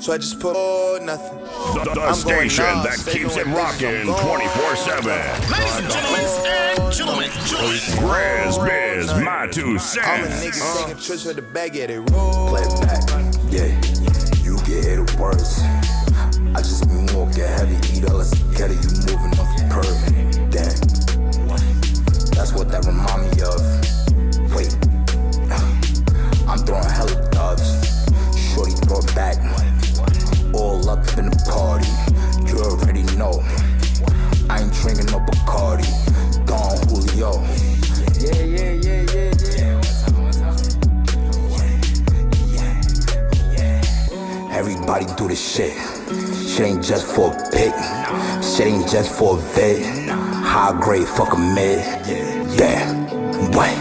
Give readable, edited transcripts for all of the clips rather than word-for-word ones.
So I just put nothing. The station that keeps it rocking 24/7. Ladies and gentlemen, Grizz Biz, my 2 cents. All the niggas taking trips with the bag, yeah, they roll. Play it back, yeah. You get hit worse. I just been walking heavy, eat all the spaghetti, you moving off the perv. Damn. That's what that remind me of. Wait. I'm throwing hella dubs. Shorty throw it back. All up in the party. You already know. I ain't drinking no Bacardi. Don Julio. Yeah. Everybody do this shit. Shit ain't just for a pick. Shit ain't just for a vid. High grade, fuck a mid. Yeah. What?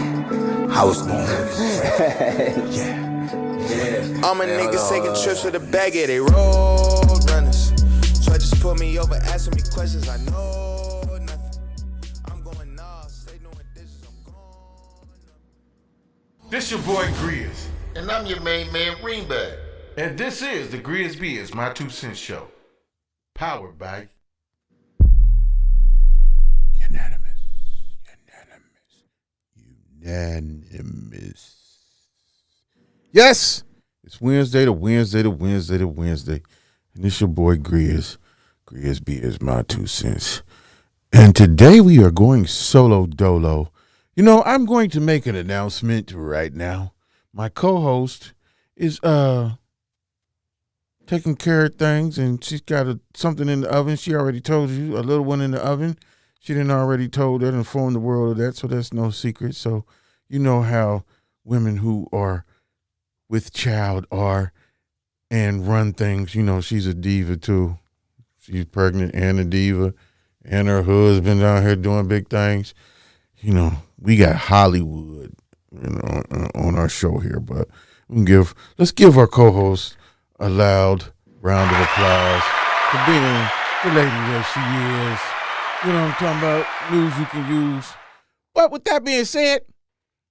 I was All my niggas taking trips with the bag, yeah, they road runners. So I just put me over, asking me questions, I know nothing. I'm going off, stay doing dishes, I'm gone. This your boy Grizz, and I'm your main man, Greenback. and this is the GRIZZBIZMY2SENSE My 2 Cents Show, powered by Unanimous. Yes, it's Wednesday, and this your boy Grizz. GRIZZBIZMY2 2 cents. And today we are going solo dolo. You know, I'm going to make an announcement right now. My co-host is taking care of things, and she's got something in the oven. She already told you, a little one in the oven. She didn't already told that, informed the world of that, so that's no secret. So you know how women who are with child are and run things. You know, she's a diva too. She's pregnant and a diva, and her husband out here doing big things. You know, we got Hollywood, you know, on our show here, but let's give our co-host a loud round of applause for being the lady that she is. You know what I'm talking about? News you can use. But with that being said,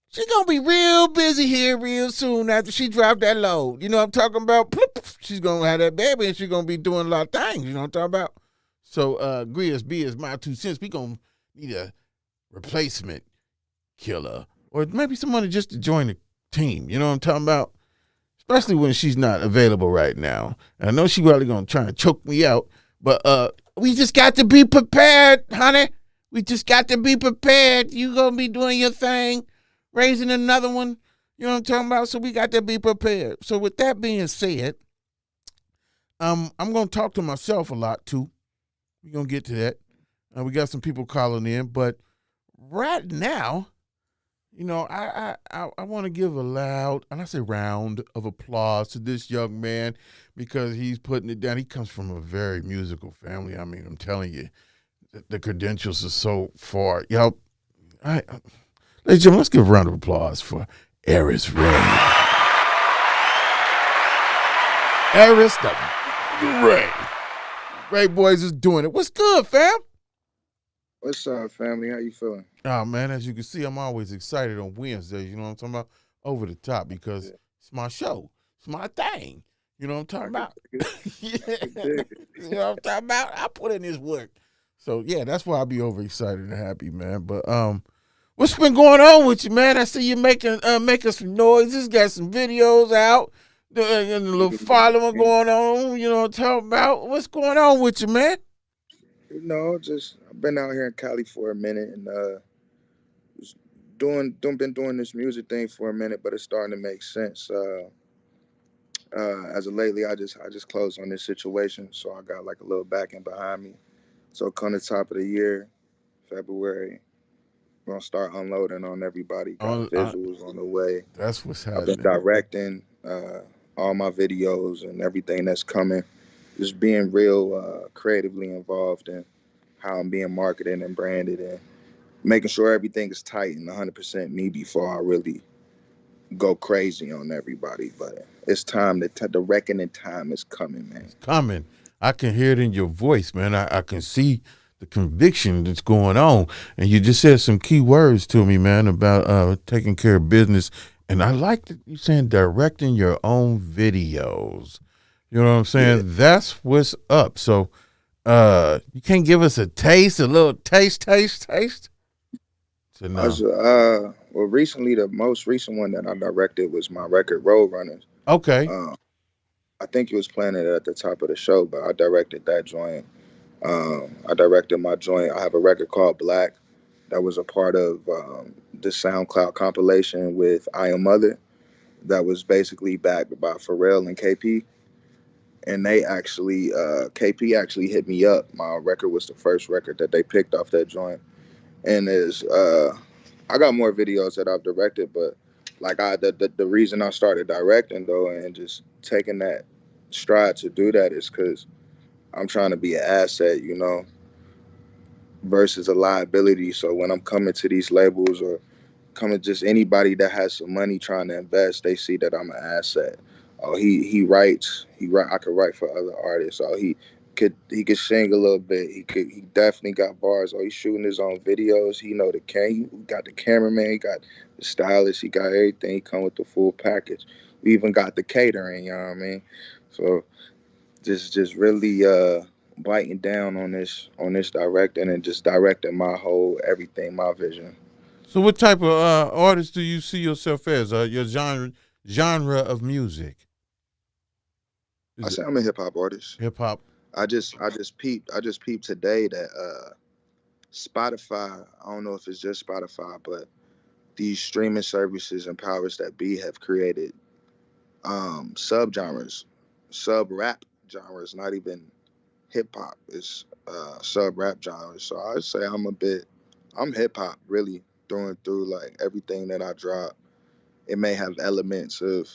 she's going to be real busy here real soon after she dropped that load. You know what I'm talking about? She's going to have that baby and she's going to be doing a lot of things. You know what I'm talking about? So, GRIZZBIZMY2 2 cents. We going to need a replacement killer or maybe someone just to join the team. You know what I'm talking about? Especially when she's not available right now. And I know she's probably going to try and choke me out, but we just got to be prepared, honey. We just got to be prepared. You going to be doing your thing, raising another one. You know what I'm talking about? So we got to be prepared. So with that being said, I'm going to talk to myself a lot too. We're going to get to that. We got some people calling in, but right now, you know, I want to give a loud, and I say round of applause to this young man because he's putting it down. He comes from a very musical family. I mean, I'm telling you, the credentials are so far. You know, ladies and gentlemen, let's give a round of applause for Aris Ray. Aris the Ray. Ray Boys is doing it. What's good, fam? What's up, family? How you feeling? Oh, man, as you can see, I'm always excited on Wednesdays. You know what I'm talking about? Over the top because it's my show. It's my thing. You know what I'm talking about? Yeah. You know what I'm talking about? I put in this work. So, yeah, that's why I'll be overexcited and happy, man. But what's been going on with you, man? I see you making some noises, got some videos out, and a little following going on. You know what I'm talking about? What's going on with you, man? You know, just I've been out here in Cali for a minute and been doing this music thing for a minute, but it's starting to make sense. As of lately, I just closed on this situation, so I got like a little backing behind me. So come the top of the year, February, we're gonna start unloading on everybody. Got visuals on the way. That's what's I've happening. been directing all my videos and everything that's coming. Just being real creatively involved in how I'm being marketed and branded and making sure everything is tight and 100% me before I really go crazy on everybody. But it's time, the reckoning time is coming, man. It's coming. I can hear it in your voice, man. I can see the conviction that's going on. And you just said some key words to me, man, about taking care of business. And I like that you saying directing your own videos. You know what I'm saying? Yeah. That's what's up. So you can't give us a taste, a little taste? So I was, no. well, recently, the most recent one that I directed was my record Road Runners. Okay. Um, I think you was playing it at the top of the show, but I directed that joint. I directed my joint. I have a record called Black that was a part of the SoundCloud compilation with I Am Mother that was basically backed by Pharrell and KP. And they actually, KP actually hit me up. My record was the first record that they picked off that joint. And I got more videos that I've directed, but like the reason I started directing though and just taking that stride to do that is because I'm trying to be an asset, versus a liability. So when I'm coming to these labels or coming just anybody that has some money trying to invest, they see that I'm an asset. Oh, he writes. He write. I could write for other artists. Oh, he could sing a little bit. He definitely got bars. Oh, he's shooting his own videos. He know he got the cameraman. He got the stylist. He got everything. He come with the full package. We even got the catering. You know what I mean? So just really biting down on this directing and just directing my whole everything, my vision. So what type of artist do you see yourself as? Your genre of music? I Is it say I'm a hip hop artist. hip hop? I just peeped today that Spotify, I don't know if it's just Spotify, but these streaming services and powers that be have created subgenres, sub rap genres, not even hip hop. It's sub rap genres. So I'd say I'm hip hop really through and through. Like everything that I drop, it may have elements of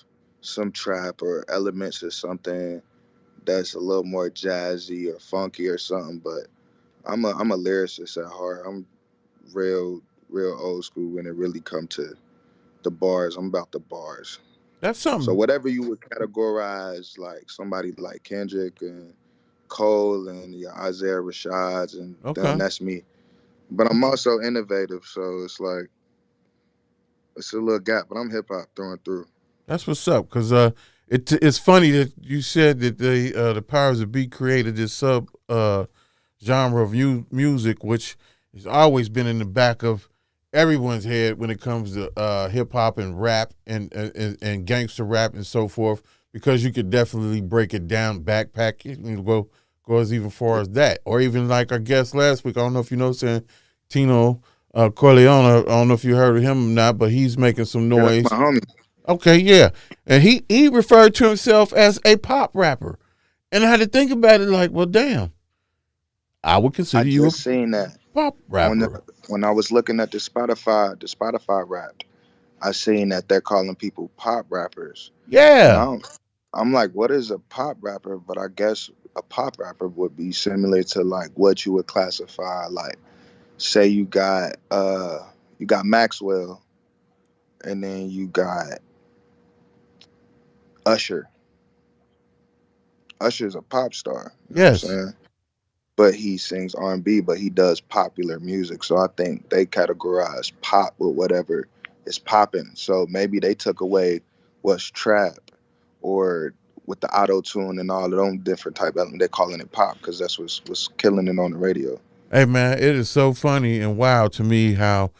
some trap or elements of something that's a little more jazzy or funky or something. But I'm a lyricist at heart. I'm real old school when it really come to the bars. I'm about the bars. That's So something. whatever you would categorize like somebody like Kendrick and Cole and your Isaiah Rashads and them, Okay. that's me. But I'm also innovative, so it's like it's a little gap. But I'm hip hop through and through. That's what's up. Cause it's funny that you said that the powers that be created this sub genre of music, which has always been in the back of everyone's head when it comes to hip hop and rap and gangster rap and so forth. Because you could definitely break it down, backpack it, and go as even far as that, or even like our guest last week. I don't know if you know, saying Tino Corleone. I don't know if you heard of him or not, but he's making some Yeah, that's noise. my homie. Okay, yeah, and he referred to himself as a pop rapper, and I had to think about it. Like, well, damn, I would I consider you a just seen that pop on rapper. when I was looking at the Spotify rap. I seen that they're calling people pop rappers, and Yeah, I'm like, what is a pop rapper? But I guess a pop rapper would be similar to like what you would classify like, say you got Maxwell, and then you got Usher. Usher's a pop star, you know what I'm yes, saying? But he sings R&B, but he does popular music. So I think they categorize pop with whatever is popping. So maybe they took away what's trap or with the auto tune and all of them different type of they're calling it pop because that's what's killing it on the radio. hey man, it is so funny and wild to me how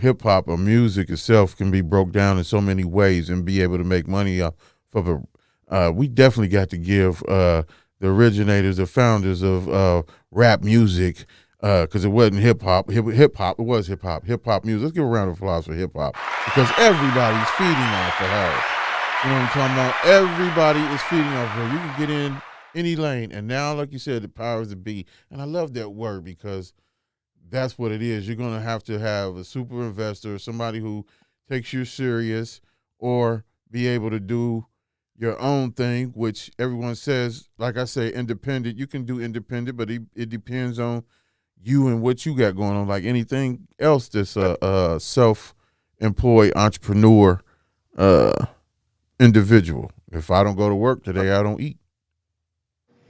hip hop or music itself can be broke down in so many ways and be able to make money off of it. We definitely got to give the originators, the founders of rap music, because it wasn't hip hop. Hip hop, it was hip hop. Hip hop music. Let's give a round of applause for hip hop because everybody's feeding off of her. You know what I'm talking about? Everybody is feeding off of her. You can get in any lane, and now, like you said, the powers that be. And I love that word because that's what it is. You're going to have a super investor, somebody who takes you serious, or be able to do your own thing, which everyone says, like I say, independent. You can do independent, but it depends on you and what you got going on. Like anything else that's a self-employed entrepreneur individual. If I don't go to work today, I don't eat.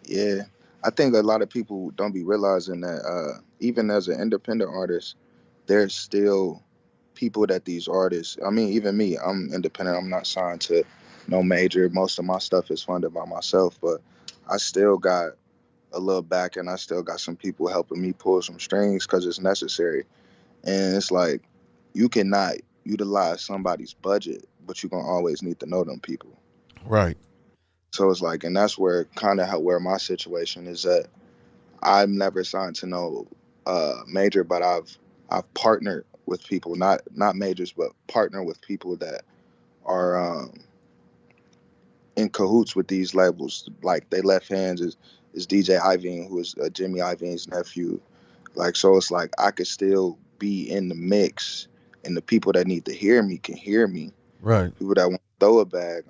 Yeah. I think a lot of people don't be realizing that even as an independent artist, there's still people that these artists, I mean, even me, I'm independent. I'm not signed to no major. Most of my stuff is funded by myself, but I still got a little back, and I still got some people helping me pull some strings because it's necessary. And it's like you cannot utilize somebody's budget, but you're gonna always need to know them people. Right. So it's like, and that's where kind of how where my situation is at. I'm never signed to no major, but I've partnered with people, not majors, but partner with people that are in cahoots with these labels. Like they left hands is DJ Iovine, who is Jimmy Iovine's nephew. Like so, it's like I could still be in the mix, and the people that need to hear me can hear me. Right. People that want to throw a bag,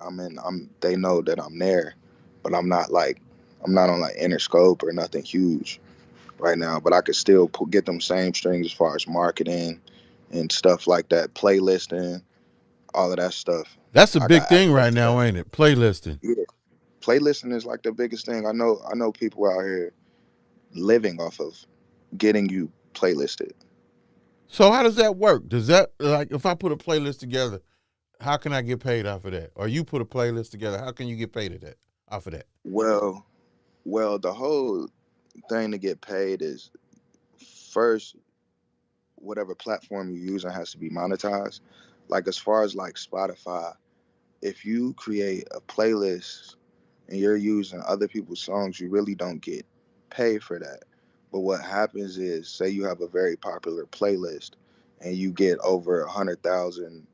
they know that I'm there, but I'm not on like Interscope or nothing huge right now. But I could still get them same strings as far as marketing and stuff like that, playlisting, all of that stuff. That's a I big got thing access right to now, that. ain't it? Playlisting. Yeah, playlisting is like the biggest thing. I know people out here living off of getting you playlisted. So how does that work? Does that, like, if I put a playlist together, how can I get paid off of that? Or you put a playlist together, how can you get paid off of that? Well, the whole thing to get paid is first whatever platform you're using has to be monetized. Like as far as like Spotify, if you create a playlist and you're using other people's songs, you really don't get paid for that. But what happens is, say you have a very popular playlist and you get over 100,000,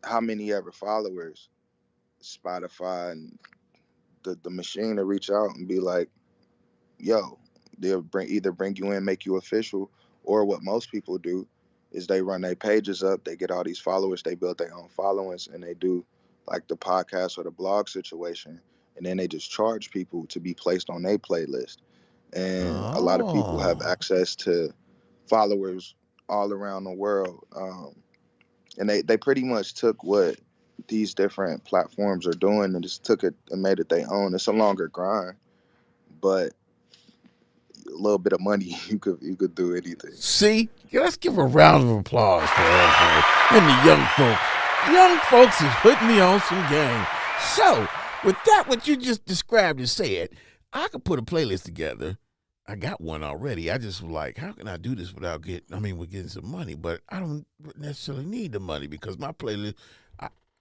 how many ever followers, Spotify and the machine to reach out and be like, yo, they'll either bring you in, make you official, or what most people do is they run their pages up, they get all these followers, they build their own followings, and they do like the podcast or the blog situation, and then they just charge people to be placed on their playlist. And a lot of people have Oh. access to followers all around the world, and they pretty much took what these different platforms are doing and just took it and made it their own. It's a longer grind, but a little bit of money, you could do anything. See, let's give a round of applause for us, man. And the young folks. Young folks is putting me on some game. So, with that, what you just described and said, I could put a playlist together. I got one already. I just was like, how can I do this without with getting some money? But I don't necessarily need the money because my playlist,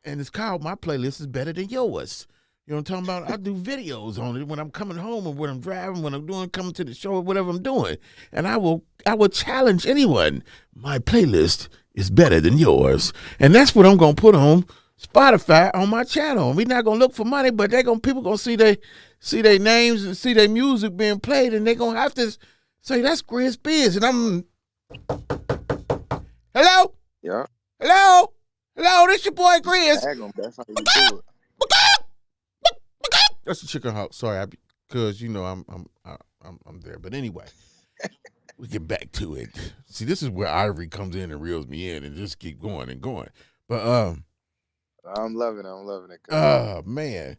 and it's called My Playlist is Better Than Yours. You know what I'm talking about? I do videos on it when I'm coming home or when I'm driving, when I'm coming to the show or whatever I'm doing. And I will challenge anyone. My playlist is better than yours. And that's what I'm going to put on Spotify on my channel. We're not going to look for money, but people going to see their names and see their music being played, and they're going to have to say, that's GRIZZBIZ. And hello? Yeah. Hello? Hello, this your boy Grizz. That's how you do it. That's the chicken hawk. Sorry, because I'm there. But anyway, we get back to it. See, this is where Ivory comes in and reels me in and just keep going and going. But I'm loving it. oh man,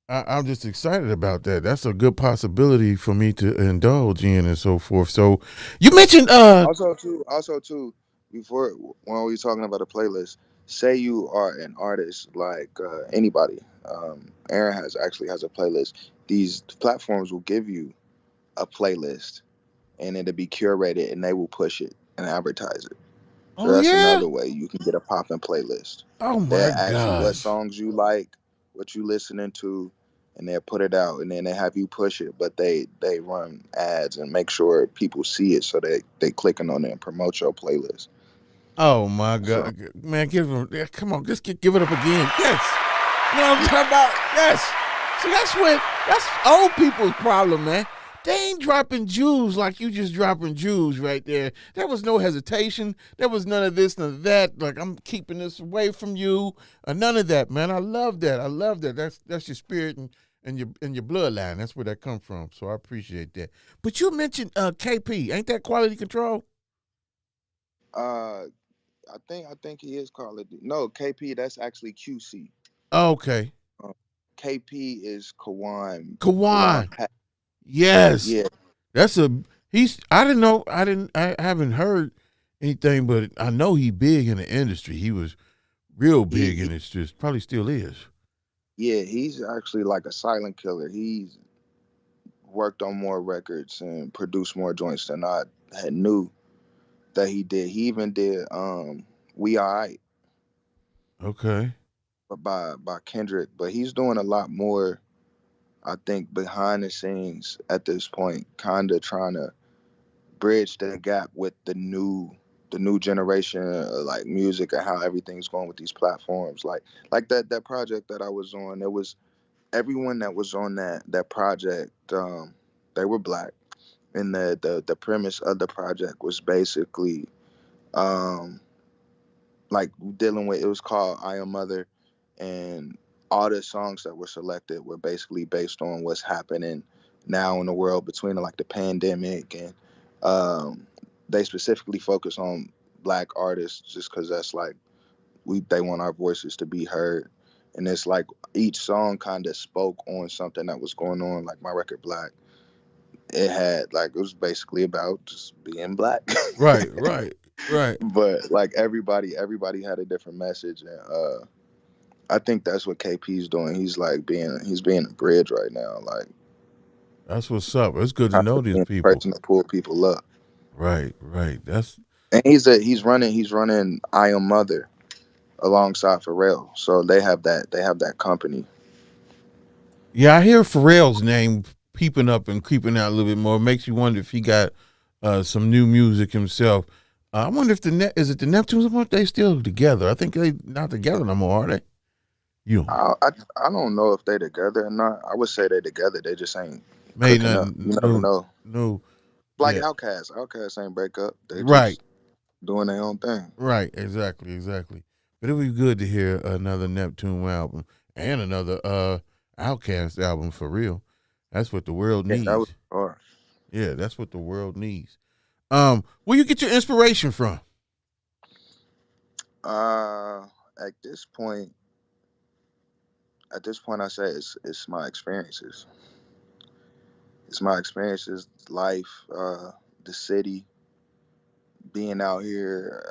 I'm just excited about that. That's a good possibility for me to indulge in and so forth. So you mentioned Also too, before when we were talking about a playlist, say you are an artist like anybody. Aaron has a playlist. These platforms will give you a playlist, and it'll be curated, and they will push it and advertise it. So that's another way you can get a popping playlist. Oh my They'll ask you what gosh. songs you like, what you listening to, and they'll put it out, and then they have you push it. But they run ads and make sure people see it, so they clicking on it and promote your playlist. Oh my God, man! Come on, just give it up again. Yes, you know what I'm talking about. Yes. See, that's old people's problem, man. They ain't dropping jewels like you just dropping jewels right there. There was no hesitation. There was none of this, none of that. Like, I'm keeping this away from you. None of that, man. I love that. That's your spirit and your bloodline. That's where that comes from. So I appreciate that. But you mentioned KP. Ain't that quality control? I think he is calling it. No, KP. That's actually QC. Okay. KP is Kawan. Kawan. Pat. Yes. Yeah. I didn't know. I haven't heard anything, but I know he's big in the industry. He was real big, and it's just probably still is. Yeah, he's actually like a silent killer. He's worked on more records and produced more joints than I had knew that he did. He even did We Alright Okay. by Kendrick, but he's doing a lot more, I think, behind the scenes at this point, kind of trying to bridge the gap with the new generation of like music and how everything's going with these platforms. Like that project that I was on, it was everyone that was on that project, they were black. And the premise of the project was basically um like dealing with, it was called I Am Mother, and all the songs that were selected were basically based on what's happening now in the world between like the pandemic, and um they specifically focus on black artists just because that's like they want our voices to be heard. And it's like each song kind of spoke on something that was going on, like my record Black, it had like, it was basically about just being black. Right, right, right. But like everybody had a different message, and I think that's what KP's doing. He's being a bridge right now, like That's what's up. It's good to kind know of these being the people. person to pull people up. Right, right. That's And he's running I Am Mother alongside Pharrell, so they have that company. yeah. I hear Pharrell's name peeping up and creeping out a little bit more. It makes you wonder if he got some new music himself. I wonder if is it the Neptunes? Are they still together? I think they not together no more, are they? You I don't know if they together or not. I would say they together. They just ain't made cooking up. nothing You never new, know. new. Like Yeah, Outkast. Outkast ain't break up. They right, just doing their own thing. right. Exactly, exactly. But it would be good to hear another Neptune album and another Outcast album for real. That's what the world Yeah, that was needs. hard. Yeah, that's what the world needs. Where you get your inspiration from? Uh, at this point, I say it's my experiences. It's my experiences, life, the city, being out here.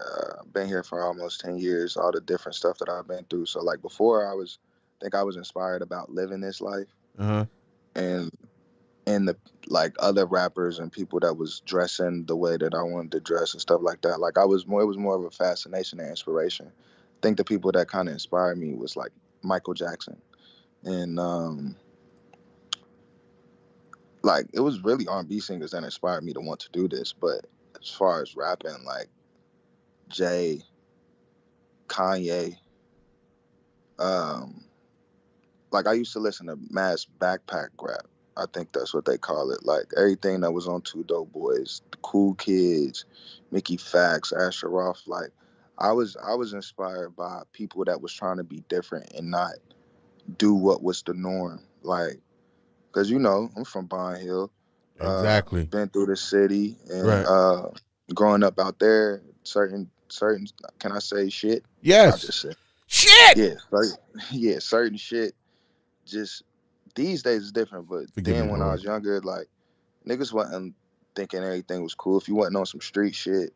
Been here for almost 10 years. All the different stuff that I've been through. So like before, I think I was inspired about living this life, Uh huh. and the like other rappers and people that was dressing the way that I wanted to dress and stuff like that. Like it was more of a fascination and inspiration. I think the people that kind of inspired me was like Michael Jackson, and like it was really R&B singers that inspired me to want to do this. But as far as rapping, like Jay, Kanye, um, like I used to listen to mass backpack rap. I think that's what they call it. Like everything that was on Two Dope Boys, the Cool Kids, Mickey Fax, Asher Roth. Like I was inspired by people that was trying to be different and not do what was the norm. Like, cause I'm from Bond Hill, Exactly. been through the city, and Right. growing up out there, certain can I say shit? I'll Yes. just say Shit. yeah, yeah, certain shit just these days is different, but Forgive me, then when I Lord. was younger, like niggas wasn't thinking everything was cool. If you wasn't on some street shit,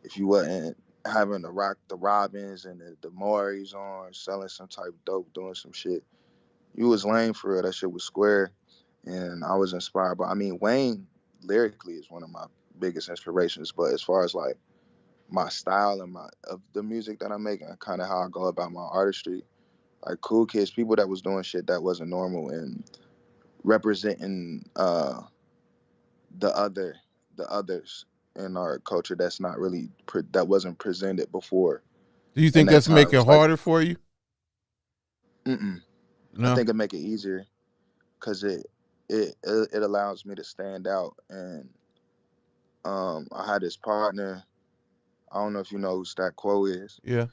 if you wasn't having the Robins and the Maury's on, selling some type of dope, doing some shit, you was lame for real. That shit was square, and I was inspired by. I mean, Wayne lyrically is one of my biggest inspirations, but as far as like my style and my of the music that I'm making, kind of how I go about my artistry, like Cool Kids, people that was doing shit that wasn't normal and representing the other the others in our culture that's not really that wasn't presented before. Do you And think that that's time making was it like, harder for you? I No. think it make it easier because it allows me to stand out. And I had this partner. I don't know if you know who Stat Quo is, Yeah.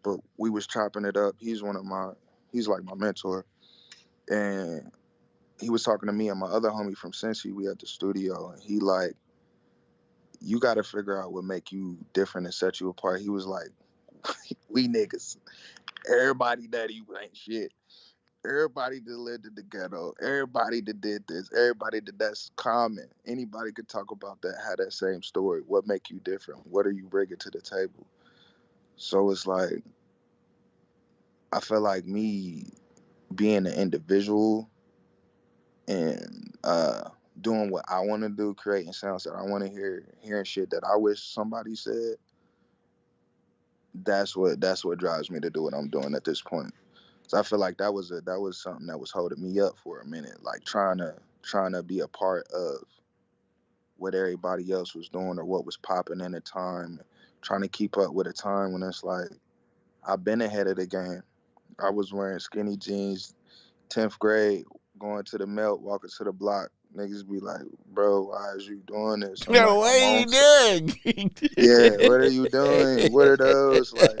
but we was chopping it up. He's like my mentor, and he was talking to me and my other homie from Cincy. We at the studio, and he like, you got to figure out what make you different and set you apart. He was like, we niggas, everybody that you ain't shit. Everybody that lived in the ghetto, everybody that did this, everybody that's common. Anybody could talk about that, had that same story. What make you different? What are you bringing to the table? So it's like, I feel like me being an individual and doing what I want to do, creating sounds that I want to hear, hearing shit that I wish somebody said. That's what drives me to do what I'm doing at this point. So I feel like that was something that was holding me up for a minute, like trying to be a part of what everybody else was doing or what was popping in the time, trying to keep up with the time when it's like I've been ahead of the game. I was wearing skinny jeans, 10th grade, going to the melt, walking to the block. Niggas be like, bro, why is you doing this? I'm No, like, what I'm are on. you doing? Yeah, what are you doing? What are those? Like,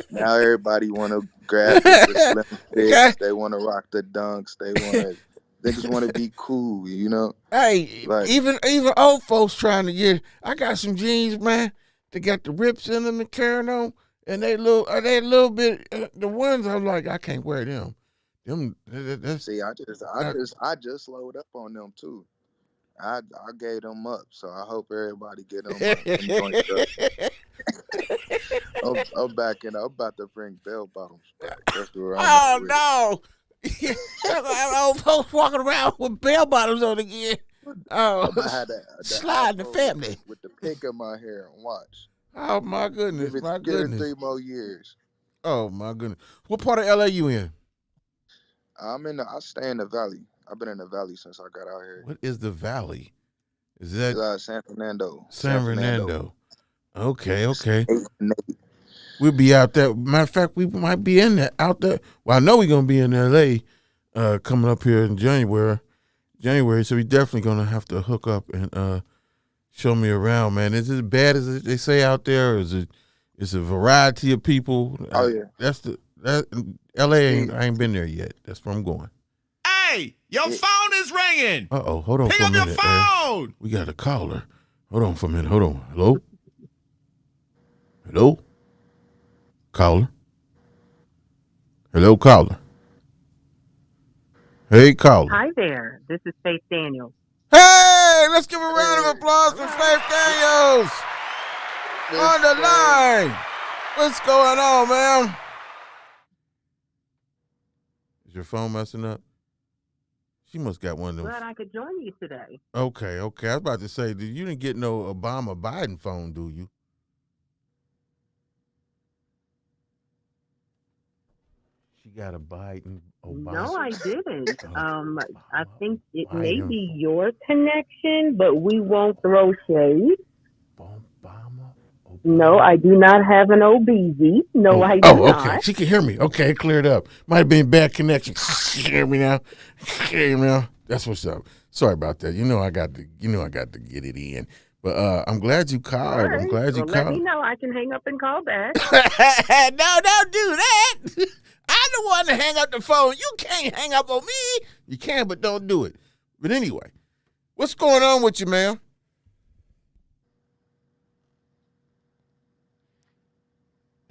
now everybody want to grab the slim Okay. fits. They want to rock the dunks. Niggas want to be cool, you know? Hey, Like, even old folks trying to get. I got some jeans, man. They got the rips in them and carrying on, and they little bit. The ones I'm like, I can't wear them. That's see, I just slowed up on them too. I gave them up, so I hope everybody get them joints up. I'm backing up. I'm about to bring bell bottoms back. That's where I'm at Oh with it. no! Old folks walking around with bell bottoms on again. Oh, I'm gonna have the slide the afro family. with the pink in my hair and watch. Oh my goodness, Give it 3 more years. Oh my goodness. What part of LA you in? I stay in the valley. I've been in the valley since I got out here. What is the valley? Is that San Fernando? San Fernando? Okay. We'll be out there. Matter of fact, we might be out there. Well, I know we're gonna be in LA coming up here in January. So we definitely gonna have to hook up and show me around, man. Is it as bad as they say out there? Or is it? It's a variety of people. Oh yeah. LA I ain't been there yet. That's where I'm going. Hey, your phone is ringing. Hold on Pick for a up your minute. phone. We got a caller. Hold on for a minute. Hold on. Hello? Caller? Hello, caller? Hey, caller. Hi there. This is Faith Daniels. Hey, let's give a round of applause for Faith Daniels on the line. What's going on, man? Is your phone messing up? She must got one of them. Glad I could join you today. Okay. I was about to say, you didn't get no Obama-Biden phone, do you? She got a Biden Obama. No, I didn't. I think it may be your connection, but we won't throw shade. Obama? No, I do not have an OBZ. No, I do not. Okay. She can hear me. Okay, it cleared up. Might have been bad connection. She can hear me now. That's what's up. Sorry about that. I got to get it in. But I'm glad you called. All right. I'm glad you Let called. me know. I can hang up and call back. No, don't do that. I'm the one to hang up the phone. You can't hang up on me. You can, but don't do it. But anyway, what's going on with you, man?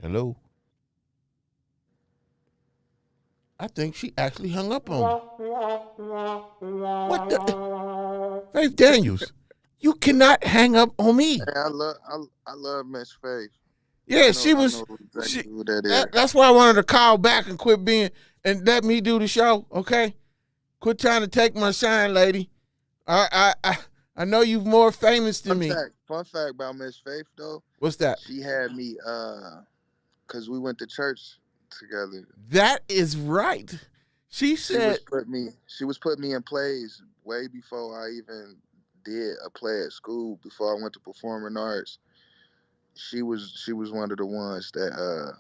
Hello? I think she actually hung up on me. What the? Faith Daniels, you cannot hang up on me. Hey, I love Miss Faith. Yeah, I know exactly who that is. That's why I wanted to call back and quit being and let me do the show. Okay, quit trying to take my shine, lady. I know you're more famous than me. Fun fact about Miss Faith though. What's that? She had me because we went to church together. That is right. She said she was putting me in plays way before I even did a play at school. Before I went to performing arts, she was one of the ones that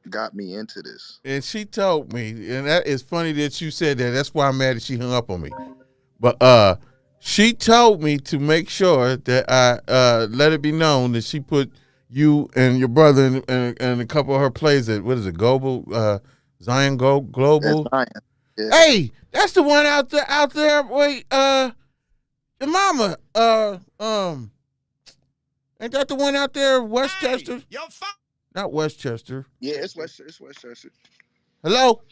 got me into this. And she told me, and that is funny that you said that. That's why I'm mad that she hung up on me. But she told me to make sure that I let it be known that she put you and your brother in a couple of her plays at, what is it, Global, Zion Global? Zion. Yeah. Hey, that's the one out there. Wait, your mama, ain't that the one out there, Westchester? Hey, your phone. Not Westchester. Yeah, it's Westchester. Hello?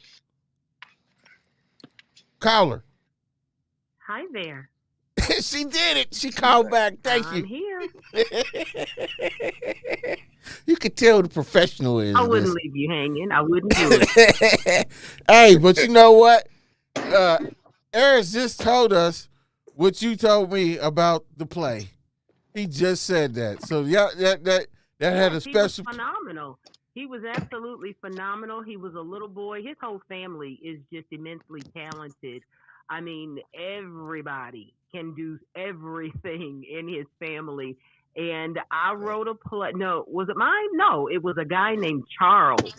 Caller. Hi there. She did it. She called back. Thank you. I'm here. You could tell the professional is I wouldn't this. leave you hanging. I wouldn't do it. Hey, but you know what? Aris just told us what you told me about the play. He just said that. So yeah, that had a He was special. phenomenal. He was absolutely phenomenal. He was a little boy. His whole family is just immensely talented. I mean, everybody can do everything in his family. And I wrote a play. No, was it mine? No, it was a guy named Charles.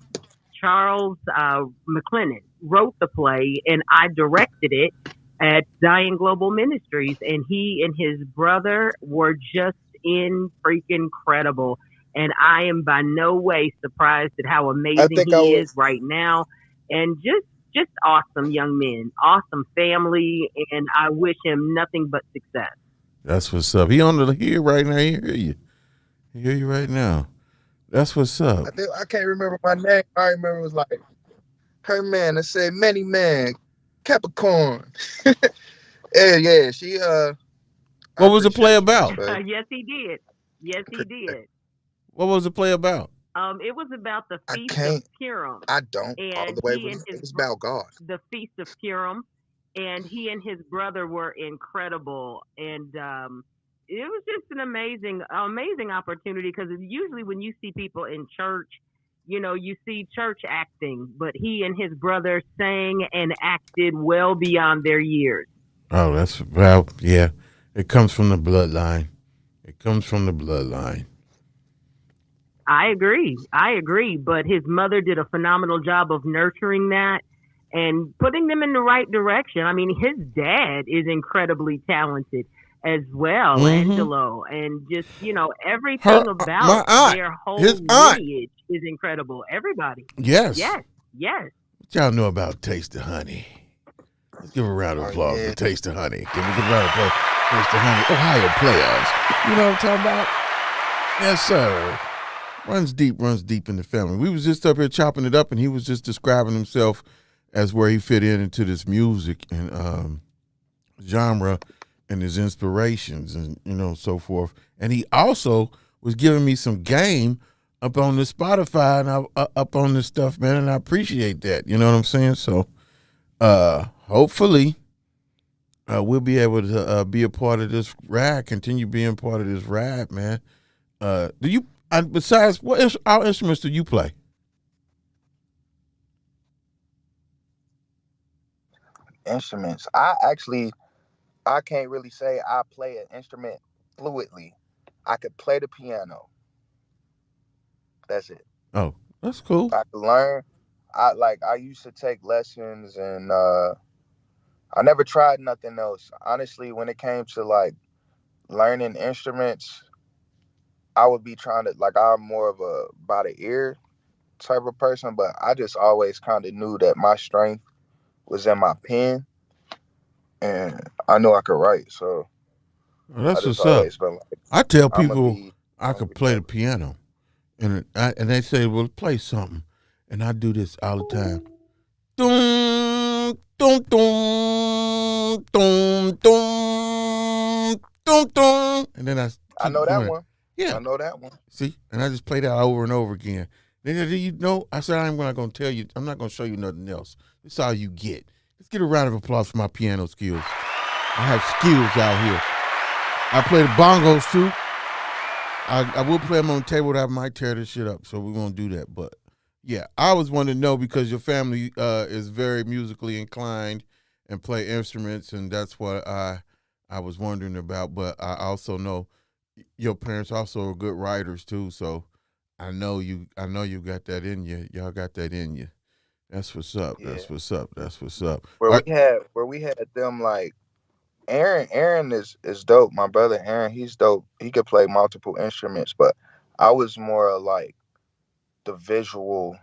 Charles McLennan wrote the play, and I directed it at Zion Global Ministries. And he and his brother were just in freaking incredible. And I am by no way surprised at how amazing he is right now. And just awesome young men, awesome family, and I wish him nothing but success. That's what's up. He on the here right now. He hear you. He hear you right now. That's what's up. I can't remember my name. I remember it was like her man. I said many man, Capricorn. yeah. She What was the play about? Yes, he did. Yes, he did. What was the play about? It was about the Feast of Purim. I don't. And all the way. It's about God. The Feast of Purim, and he and his brother were incredible, and it was just an amazing opportunity, because usually when you see people in church, you know, you see church acting, but he and his brother sang and acted well beyond their years. Oh, yeah. It comes from the bloodline. It comes from the bloodline. I agree. But his mother did a phenomenal job of nurturing that and putting them in the right direction. I mean, his dad is incredibly talented as well, Angelo, and just, you know, everything about their whole lineage is incredible. Everybody. Yes. What y'all know about Taste the Honey? Let's give a round of applause for Taste the Honey. Give a round of applause for Taste the Honey. Ohio playoffs. You know what I'm talking about? Yes, sir. Runs deep in the family. We was just up here chopping it up, and he was just describing himself as where he fit into this music and genre and his inspirations and, you know, so forth. And he also was giving me some game up on the Spotify and up on this stuff, man, and I appreciate that. You know what I'm saying? So hopefully we'll be able to be a part of this ride, continue being part of this ride, man. Besides, what our instruments do you play? Instruments. I can't really say I play an instrument fluidly. I could play the piano. That's it. Oh, that's cool. I could learn. I used to take lessons, and I never tried nothing else. Honestly, when it came to like learning instruments, I would be trying to, like, I'm more of a by the ear type of person, but I just always kind of knew that my strength was in my pen, and I knew I could write. So that's what's up. Like, I tell people I could play the piano, and they say, "Well, play something," and I do this all the time. Dum dum dum dum dum dum dum, and then I know that one. Yeah, I know that one. See, and I just play that over and over again. Then you know, I said I'm not going to tell you. I'm not going to show you nothing else. This is all you get. Let's get a round of applause for my piano skills. I have skills out here. I play the bongos too. I will play them on the table, but I might tear this shit up. So we're going to do that. But yeah, I always wanted to know, because your family is very musically inclined and play instruments, and that's what I was wondering about. But I also know your parents also are good writers too, so I know you got that in you. Y'all got that in you. That's what's up. Yeah. That's what's up. Where we had them, like Aaron is dope. My brother Aaron, he's dope. He could play multiple instruments, but I was more like the visual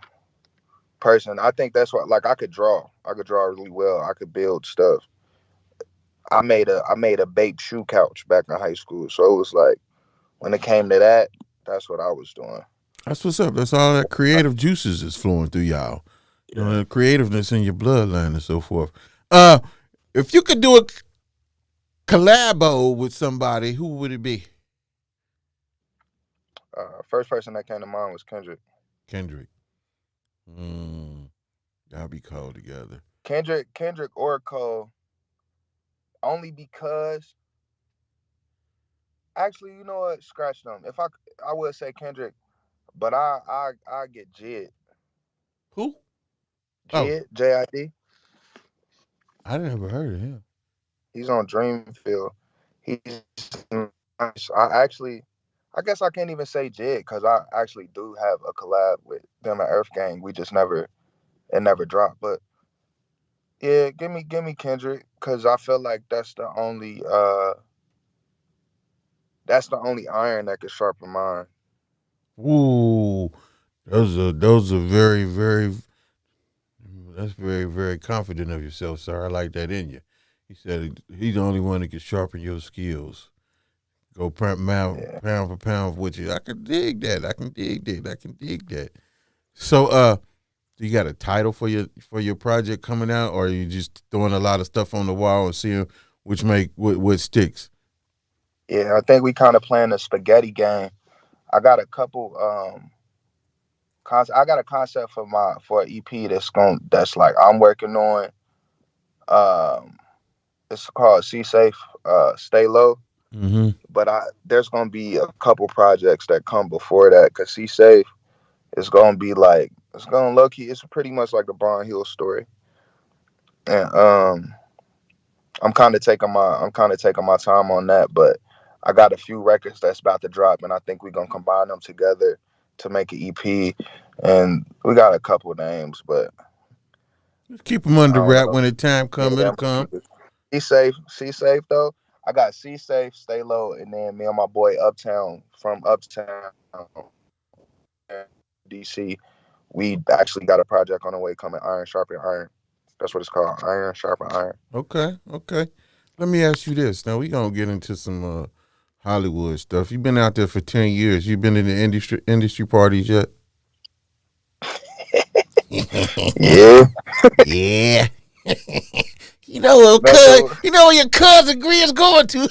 person. I think that's what, like, I could draw really well. I could build stuff. I made a baked shoe couch back in high school. So it was like, when it came to that, that's what I was doing. That's what's up. That's all that creative juices is flowing through y'all. You know, the creativeness in your bloodline and so forth. If you could do a collabo with somebody, who would it be? First person that came to mind was Kendrick. Kendrick. Y'all be cold together. Kendrick or Cole, only because actually, you know what? Scratch them. If I would say Kendrick, but I get Jid. Who? Oh, Jid, JID. I never heard of him. He's on Dreamfield. He's nice. I guess I can't even say Jid because I actually do have a collab with them at Earth Gang. We just it never dropped. But yeah, give me Kendrick because I feel like that's the only iron that can sharpen mine. Ooh, those are very, very. That's very, very confident of yourself, sir. I like that in you. He said he's the only one that can sharpen your skills. Go Yeah. pound for pound with you. I can dig that. I can dig that. I can dig that. So, do you got a title for your project coming out, or are you just throwing a lot of stuff on the wall and seeing what sticks? Yeah, I think we kind of playing a spaghetti game. I got a couple I got a concept for an EP that's like I'm working on. Um it's called See Safe, Stay Low. Mm-hmm. But there's gonna be a couple projects that come before that because See Safe is gonna be like it's gonna low key. It's pretty much like the Brian Hill story, and I'm kind of taking my time on that. But I got a few records that's about to drop, and I think we're gonna combine them together to make an EP. And we got a couple names, but Just keep them I under don't wrap. know. When the time Yeah, come, I'm it'll gonna come. keep it. See safe though. I got See Safe, Stay Low, and then me and my boy Uptown from Uptown, DC. We actually got a project on the way coming. Iron Sharpen Iron. That's what it's called. Iron Sharpen Iron. Okay, okay. Let me ask you this. Now we gonna get into some Hollywood stuff. You've been out there for 10 years. You been in the industry parties yet? Yeah. Yeah. You know what, Nothing. you know where your cousin Grizz going to.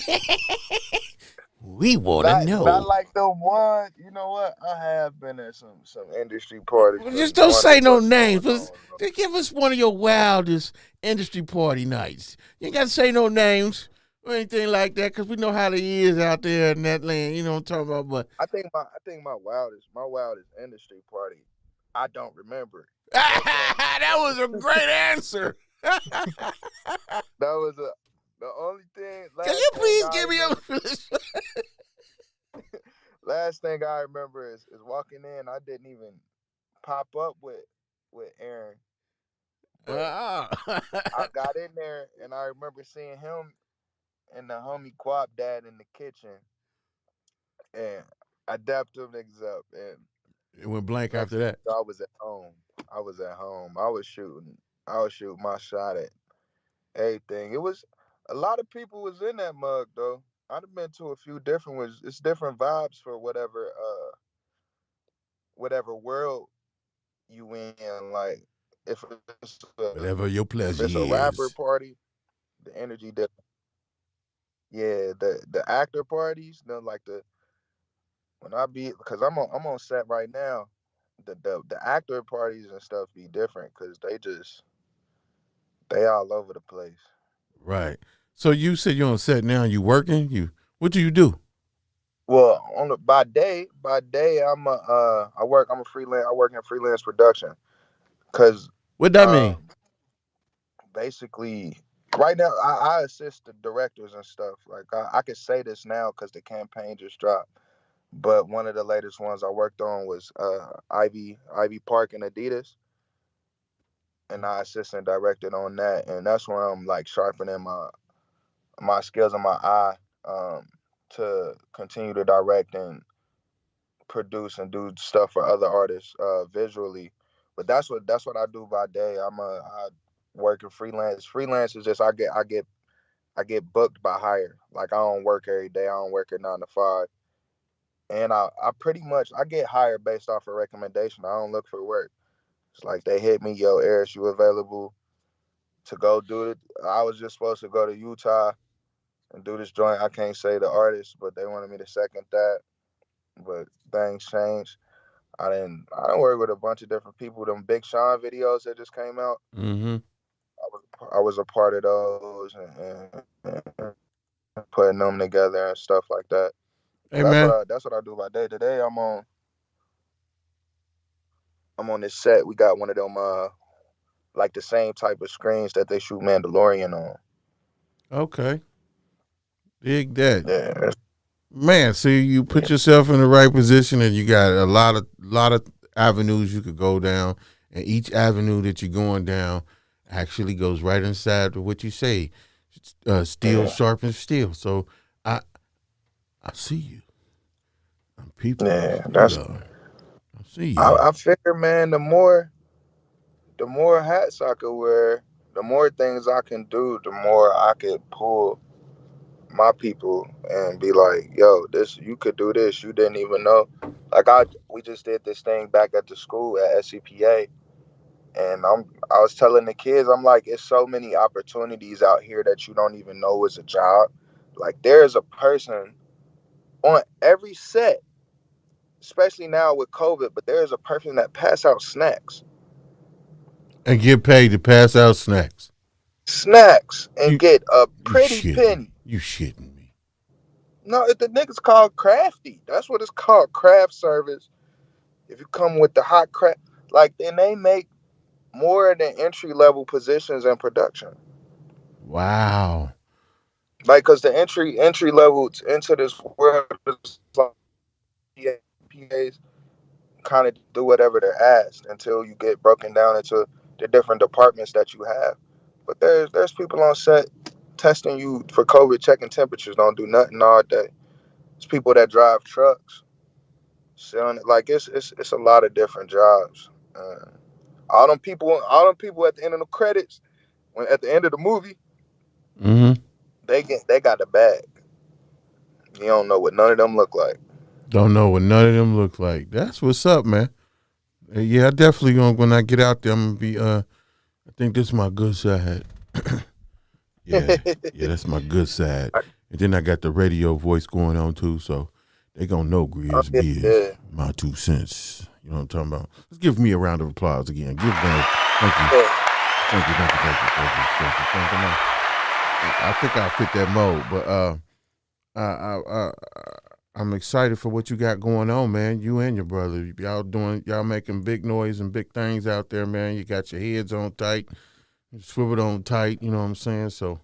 We want to Not know. like the one. You know what? I have been at some industry parties, Well, but just don't wonder say no what's names. going But on. just give us one of your wildest industry party nights. You ain't got to say no names or anything like that, because we know how it is out there in that land. You know what I'm talking about? But I think my wildest industry party. I don't remember. That's that was a great answer. Can that was the only thing. you please give me a? Last thing I remember is walking in. I didn't even pop up with Aaron, but uh, I got in there and I remember seeing him and the homie Quap dad in the kitchen, and I dapped them niggas up. And it went blank next after thing that. I was at home. I was at home. I was shooting my shot at everything. It was a lot of people was in that mug though. I'd have been to a few different ones. It's different vibes for whatever world you in. Like if Whatever your if pleasure it's a rapper is. party, the energy different. Yeah, the actor parties, like the when I be because I'm on set right now. The actor parties and stuff be different because they all over the place. Right. So you said you're on set now. You working? What do you do? Well, by day, I'm a freelance. I work in freelance production because What that mean? um, basically right now I assist the directors and stuff. Like I could say this now because the campaign just dropped. But one of the latest ones I worked on was Ivy Park and Adidas, and I assistant directed on that, and that's where I'm like sharpening my skills and my eye to continue to direct and produce and do stuff for other artists visually. But that's what I do by day. I work in freelance. Freelance is just I get booked by hire. Like I don't work every day. I don't work at 9 to 5. And I pretty much I get hired based off a recommendation. I don't look for work. It's like they hit me, yo, Aris, you available to go do it? I was just supposed to go to Utah and do this joint. I can't say the artist, but they wanted me to second that. but things changed. I didn't work with a bunch of different people. Them Big Sean videos that just came out. Mm-hmm. I was a part of those and putting them together and stuff like that. Hey man. That's what I do by day to day. I'm on this set. We got one of them like the same type of screens that they shoot Mandalorian on. Okay. Dig that. Yeah, Man, see, you put yourself in the right position, and you got a lot of avenues you could go down, and each avenue that you're going down actually goes right inside of what you say. Steel sharpens steel. So I I see you. People, yeah. you That's know, I see you. I figure, man. The more hats I could wear, the more things I can do, the more I could pull my people and be like, yo, this you could do this. You didn't even know. Like we just did this thing back at the school at SCPA, and I was telling the kids, I'm like, it's so many opportunities out here that you don't even know is a job. Like there's a person on every set, especially now with COVID, but there's a person that pass out And get paid to pass out snacks and You get a you pretty shitting. penny. You shitting me. No, the nigga's called crafty. That's what it's called, craft service. If you come with the hot craft, like, then they make more than entry level positions in production. Wow. Like, cause the entry level into this world is like PAs kind of do whatever they're asked until you get broken down into the different departments that you have. But there's people on set testing you for COVID, checking temperatures, don't do nothing all day. It's people that drive trucks. So, like it's a lot of different jobs. All them people at the end of the credits, when at the end of the movie, Mm-hmm. they got the bag. You don't know what none of them look like. Don't know what none of them look like. That's what's up, man. Yeah, I definitely gonna when I get out there, I'm gonna be I think this is my good side. Yeah, that's my good side. And then I got the radio voice going on too, so they gonna know Oh, Grizz yeah, Biz, yeah. my 2 cents. You know what I'm talking about? Let's give me a round of applause again. Give them, thank you, Yeah. thank you. I think I fit that mode, but I'm excited for what you got going on, man. You and your brother, y'all making big noise and big things out there, man. You got your heads on tight, swiveled on tight. You know what I'm saying? So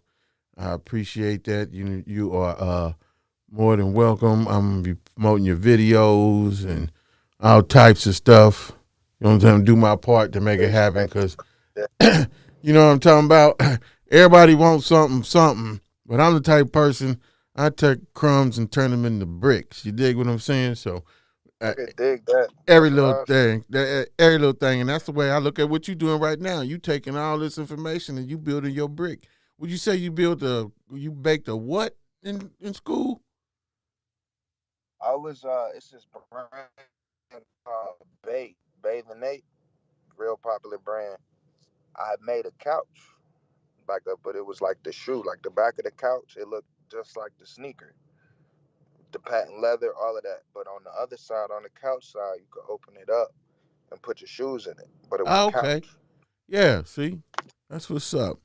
I appreciate that. You are more than welcome. I'm gonna be promoting your videos and all types of stuff. You know what I'm saying? Do my part to make it happen, because you know what I'm talking about. Everybody wants something, but I'm the type of person, I take crumbs and turn them into bricks. You dig what I'm saying? So I could dig that. every That's what little I was. thing, every little thing, and that's the way I look at what you're doing right now. You taking all this information and you building your brick. Would you say you baked a what in school? I was it's this brand called Bathe and Nate, real popular brand. I made a couch but it was like the shoe, like the back of the couch. It looked just like the sneaker, the patent leather, all of that. But on the other side, on the couch side, you could open it up and put your shoes in it. But it was a Oh, couch. okay. Yeah, see? That's what's up.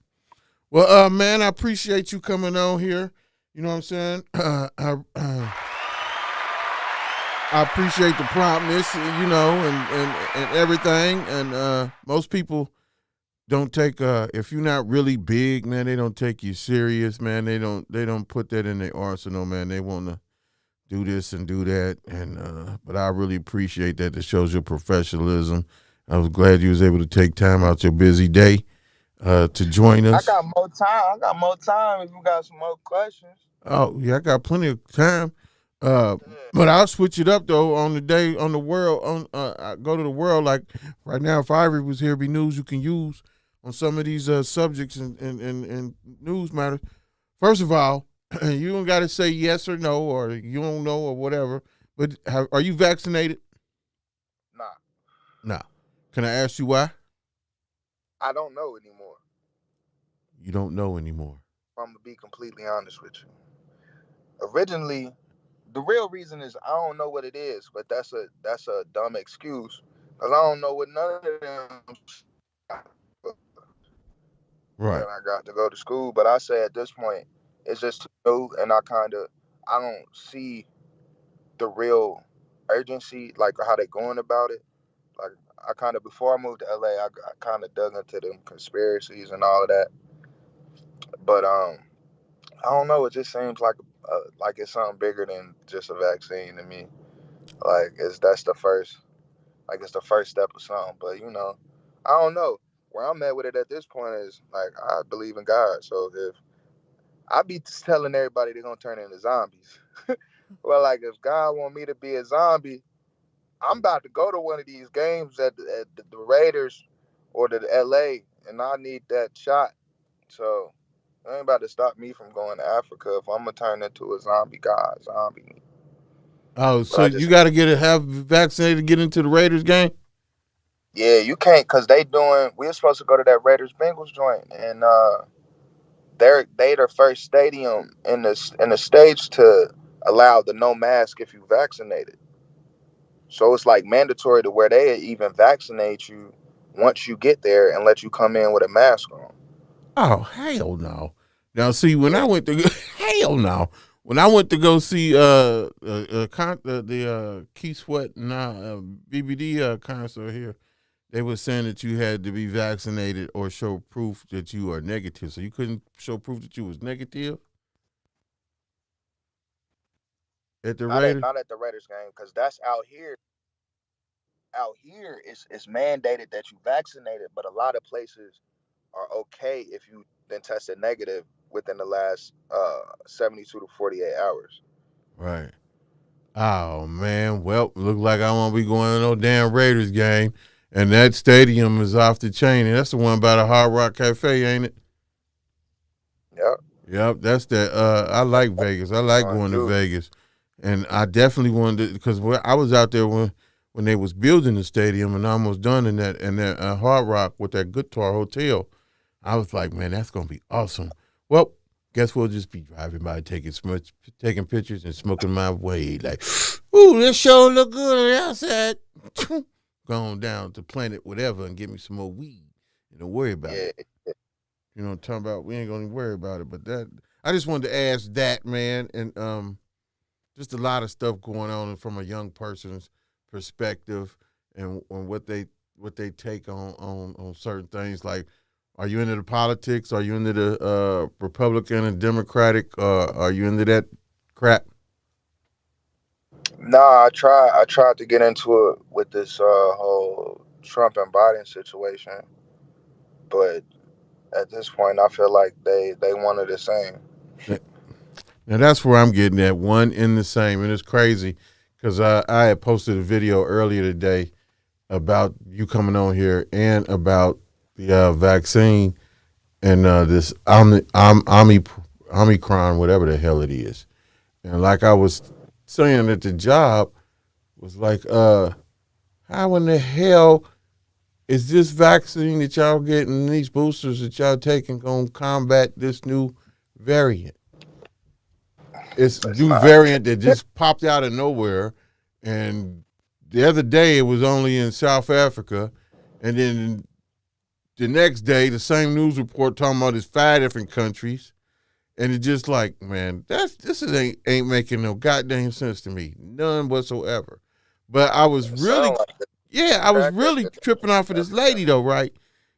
Well, man, I appreciate you coming on here. You know what I'm saying? I appreciate the promptness, and everything. And most people don't take if you're not really big, man, they don't take you serious, man. They don't put that in their arsenal, man. They want to do this and do that, and but I really appreciate that. It shows your professionalism. I was glad you was able to take time out your busy day to join I us. got more time. I got more time if you got some more questions. Oh yeah, I got plenty of time. Yeah. But I'll switch it up though on the day on the world on I go to the world like right now. If Ivory was here, it'd be news you can use on some of these subjects and news matters. First of all, you don't got to say yes or no or you don't know or whatever. But are you vaccinated? Nah, No. Can I ask you why? I don't know anymore. You don't know anymore. I'm gonna be completely honest with you. Originally, the real reason is I don't know what it is, but that's a dumb excuse because I don't know what none of them Right. that I got to go to school. But I say at this point, it's just too new, and I don't see the real urgency, like how they going about it. Like I kind of before I moved to LA, I kind of dug into them conspiracies and all of that. But I don't know. It just seems like it's something bigger than just a vaccine to me. Like that's the first, like it's the first step of something. But I don't know. Where I'm at with it at this point is like I believe in God. So if I be telling everybody they're gonna turn into zombies, well, like if God want me to be a zombie, I'm about to go to one of these games at the Raiders or the LA, and I need that shot. So it ain't about to stop me from going to Africa if I'm gonna turn into a zombie god, zombie. Oh, But so you got to have vaccinated to get into the Raiders game? yeah, you can't because we're supposed to go to that Raiders Bengals joint, and they the first stadium in the states to allow the no mask if you vaccinated. So it's like mandatory to where they even vaccinate you once you get there and let you come in with a mask on. Oh, hell no. Now, see, when I Yeah. went to hell no. When I went to go see the Keith Sweat and BBD concert here, they were saying that you had to be vaccinated or show proof that you are negative. So you couldn't show proof that you was negative at the Raiders? Not at the Raiders game because that's out here. Out here, it's mandated that you vaccinated, but a lot of places are okay if you then tested negative within the last 72 to 48 hours. Right. Oh, man. Well, look like I won't be going to no damn Raiders game. And that stadium is off the chain. And that's the one by the Hard Rock Cafe, ain't it? Yep. Yep, that's that. I like Vegas. I like going to Vegas. And I definitely wanted to, because I was out there when they was building the stadium and almost done in that Hard Rock with that Guitar Hotel. I was like, man, that's going to be awesome. Well, guess we'll just be driving by, taking pictures and smoking my weed. Like, ooh, this show look good on the outside. Going down to Planet whatever and get me some more weed. And don't worry about it. You know what I'm talking about? We ain't going to worry about it. But that, I just wanted to ask that, man. And just a lot of stuff going on from a young person's perspective and what they take on certain things. Like, are you into the politics? Are you into the Republican and Democratic? Are you into that crap? Nah, I tried to get into it with this whole Trump and Biden situation, but at this point, I feel like they one of the same. Now that's where I'm getting at, one in the same, and it's crazy because I had posted a video earlier today about you coming on here and about the vaccine and this Omicron, whatever the hell it is. And like I was saying at the job, was like, how in the hell is this vaccine that y'all getting, these boosters that y'all taking, going to combat this new variant? It's a new variant that just popped out of nowhere. And the other day it was only in South Africa. And then the next day, the same news report talking about it's 5 different countries. And it's just like, man, this ain't making no goddamn sense to me. None whatsoever. But I was really, I was really tripping off of this lady though, right?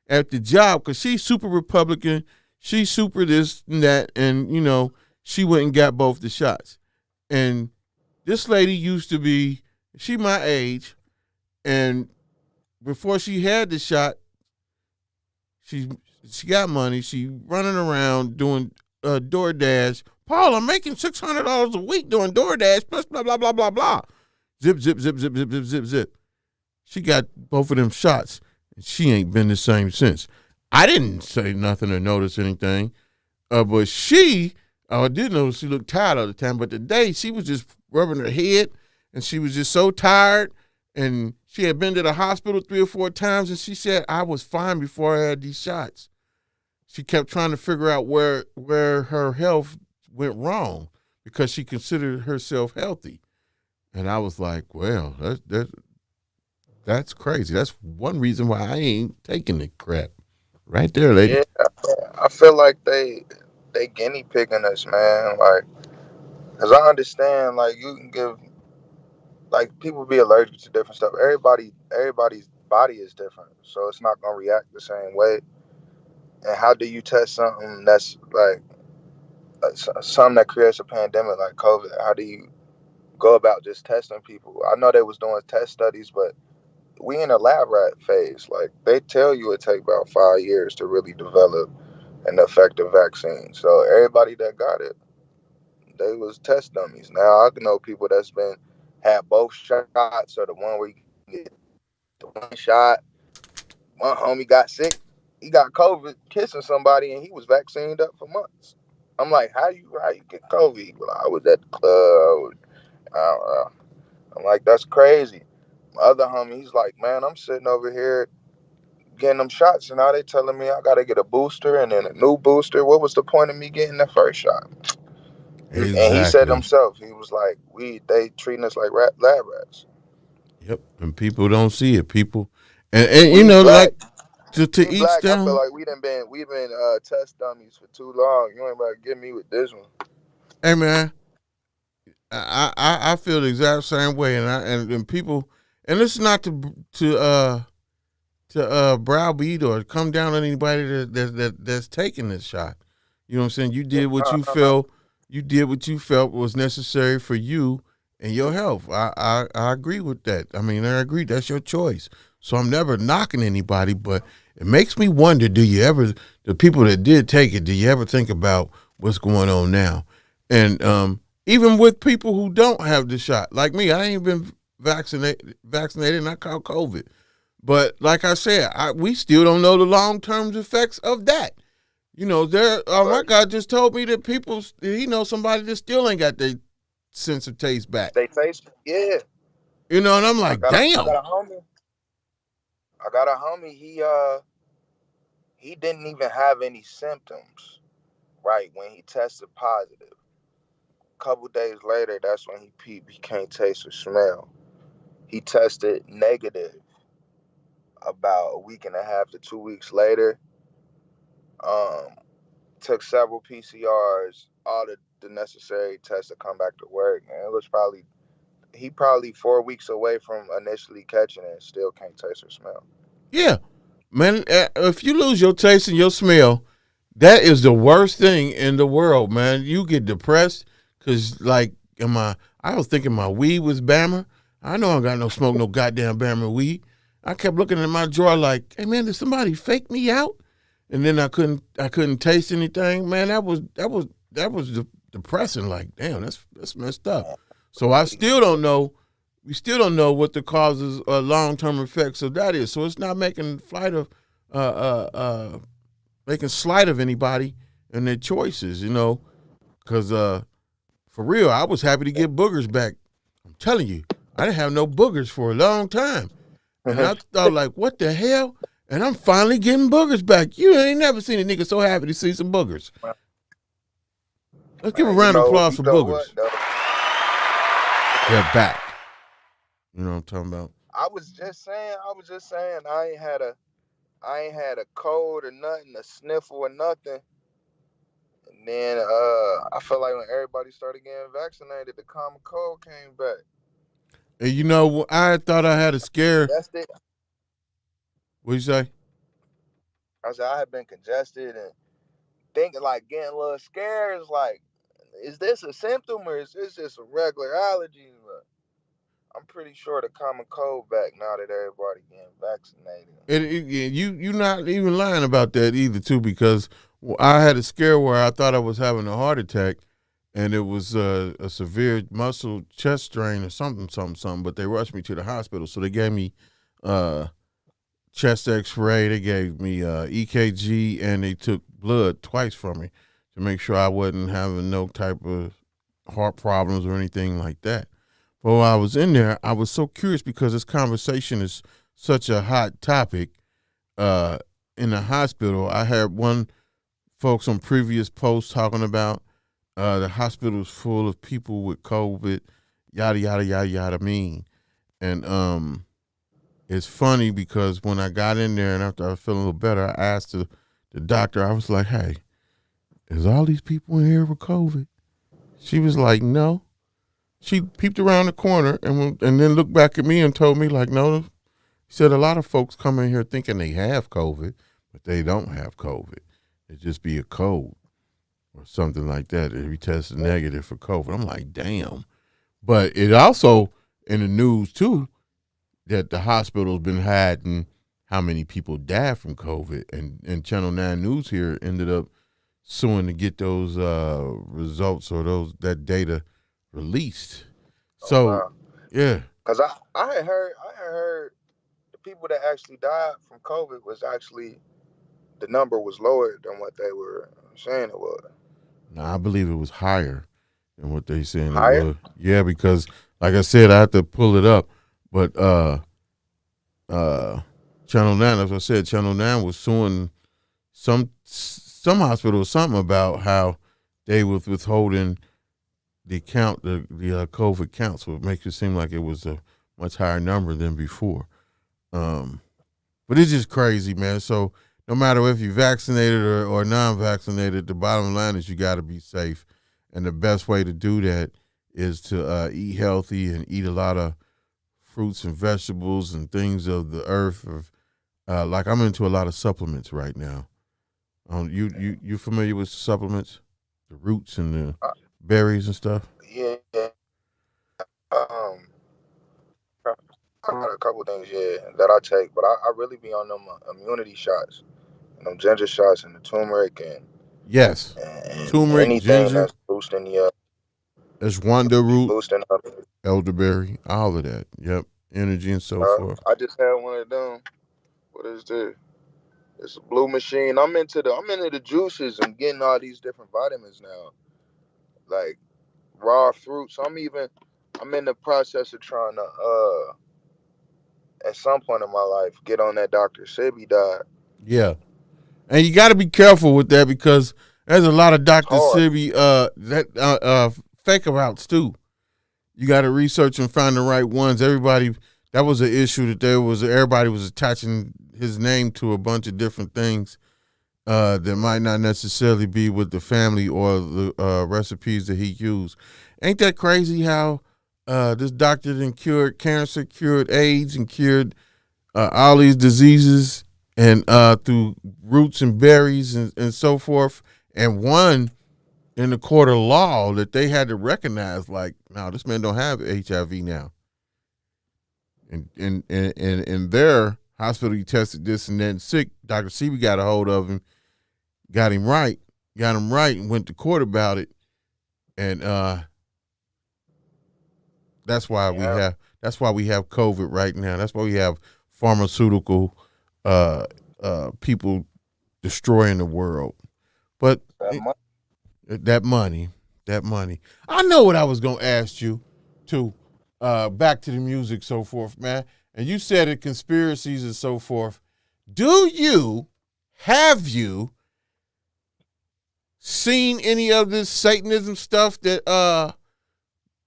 At the job, because she's super Republican. She's super this and that. And, you know, she went and got both the shots. And this lady used to be, she my age. And before she had the shot, she got money. She running around doing DoorDash. Paul, I'm making $600 a week doing DoorDash plus blah, blah, blah, blah, blah. Zip, zip, zip, zip, zip, zip, zip, zip. She got both of them shots, and she ain't been the same since. I didn't say nothing or notice anything, but I did notice she looked tired all the time, but today she was just rubbing her head, and she was just so tired, and she had been to the hospital 3 or 4 times, and she said, I was fine before I had these shots. She kept trying to figure out where her health went wrong because she considered herself healthy. And I was like, well, that's crazy. That's one reason why I ain't taking the crap. Right there, lady. Yeah, I feel like they guinea pigging us, man. Like, cause I understand, like you can give, like people be allergic to different stuff. Everybody's body is different, so it's not gonna react the same way. And how do you test something that's like something that creates a pandemic like COVID? How do you go about just testing people? I know they was doing test studies, but we in a lab rat phase. Like they tell you it take about 5 years to really develop an effective vaccine. So everybody that got it, they was test dummies. Now I know people that's been had both shots or the one where you can get the one shot. One homie got sick. He got COVID kissing somebody and he was vaccinated up for months. I'm like, how you get COVID? Well, I was at the club. I don't know. I'm like, that's crazy. My other homie, he's like, man, I'm sitting over here getting them shots, and now they telling me I gotta get a booster and then a new booster. What was the point of me getting the first shot? And he said Exactly. himself, he was like, they treating us like lab rats. Yep. And people don't see it. People, and you We know, black. like to We each black. I feel down. like we've been test dummies for too long. You ain't about to get me with this one. Hey man, I feel the exact same way, and people, and it's not to browbeat or come down on anybody that's taking this shot. You know what I'm saying? You did what you No. felt. You did what you felt was necessary for you and your health. I agree with that. I mean, I agree. That's your choice. So I'm never knocking anybody, but it makes me wonder: the people that did take it, do you ever think about what's going on now? And even with people who don't have the shot, like me, I ain't been vaccinated, and I caught COVID. But like I said, we still don't know the long-term effects of that. You know, my guy just told me that he knows somebody that still ain't got their sense of taste back. They taste, yeah. You know, and I'm like, I damn. got a homie. I got a homie. He didn't even have any symptoms, right, when he tested positive. A couple days later, that's when he peeped. He can't taste or smell. He tested negative about a week and a half to 2 weeks later. Um, Took several PCRs, all the necessary tests to come back to work. And it was he probably 4 weeks away from initially catching it and still can't taste or smell. Yeah, man, if you lose your taste and your smell, that is the worst thing in the world, man. You get depressed because, like, I was thinking my weed was Bammer. I know I don't got no smoke, no goddamn Bammer weed. I kept looking in my drawer like, hey, man, did somebody fake me out? And then I couldn't taste anything. Man, that was depressing. Like, damn, that's messed up. So I still don't know. We still don't know what the causes or long-term effects of that is. So it's not making making slight of anybody and their choices, you know, because for real, I was happy to get boogers back. I'm telling you, I didn't have no boogers for a long time. And I thought, like, what the hell? And I'm finally getting boogers back. You ain't never seen a nigga so happy to see some boogers. Let's give a round of applause for boogers. They're back. You know what I'm talking about? I was just saying, I ain't had a cold or nothing, a sniffle or nothing. And then I felt like when everybody started getting vaccinated, the common cold came back. And you know, I thought I had a scare. That's it. What'd you say? I said I had been congested and thinking like getting a little scared. It's like, is this a symptom or is this just a regular allergy? But I'm pretty sure the common cold back now that everybody getting vaccinated. You're not even lying about that either, too, because I had a scare where I thought I was having a heart attack, and it was a severe muscle chest strain or something. But they rushed me to the hospital, so they gave me chest X-ray, they gave me EKG, and they took blood twice from me to make sure I wasn't having no type of heart problems or anything like that. But while I was in there, I was so curious because this conversation is such a hot topic in the hospital. I had one folks on previous posts talking about The hospital's full of people with COVID, yada yada yada yada. And it's funny because when I got in there and after I was feeling a little better, I asked the doctor. I was like, "Hey, is all these people in here with COVID?" She was like, "No." She peeped around the corner and then looked back at me and told me like, "No." She said a lot of folks come in here thinking they have COVID, but they don't have COVID. It just be a cold or something like that. If you tested negative for COVID, I'm like, damn. But it also in the news too that the hospital's been hiding how many people died from COVID, and Channel 9 News here ended up suing to get those results or that data released. Oh So, wow. yeah, Cause I had heard the people that actually died from COVID was actually the number was lower than what they were saying it was. now I believe it was higher than what they saying it Higher? was. Yeah, because like I said, I have to pull it up, but uh, Channel 9, as I said, Channel 9 was suing some hospital or something about how they was withholding the COVID count, so it makes it seem like it was a much higher number than before. Um, but it's just crazy, man. So no matter if you're vaccinated or non-vaccinated, the bottom line is you got to be safe, and the best way to do that is to eat healthy and eat a lot of fruits and vegetables and things of the earth. Like I'm into a lot of supplements right now. You familiar with supplements, the roots and the Uh, berries and stuff? yeah. Um, I got a couple things, yeah, that I take, but I really be on them immunity shots, and them ginger shots, and the turmeric, Yes, and turmeric, anything ginger, that's boosting the ashwanda root, boosting up. elderberry, all of that. Yep, energy and so forth. I just had one of them. What is this? It's a blue machine. I'm into the juices and getting all these different vitamins now, like raw fruits. I'm in the process of trying to at some point in my life get on that Dr. Sebi diet. Yeah, and you got to be careful with that because there's a lot of It's Dr. hard. Sebi fake routes too. You got to research and find the right ones. Everybody, that was an issue that everybody was attaching his name to a bunch of different things that might not necessarily be with the family or the recipes that he used. Ain't that crazy how this doctor then cured cancer, cured AIDS, and cured all these diseases and through roots and berries and so forth, and won in the court of law that they had to recognize, like, no, this man don't have HIV now. And in their hospital, he tested this and then sick. Dr. Sebi got a hold of him, got him right, and went to court about it. And Yeah, that's why we have COVID right now. That's why we have pharmaceutical uh, people destroying the world. But that money. that money, that money. I know what I was gonna ask you to back to the music, so forth, man. And you said it conspiracies and so forth. Have you seen any of this Satanism stuff that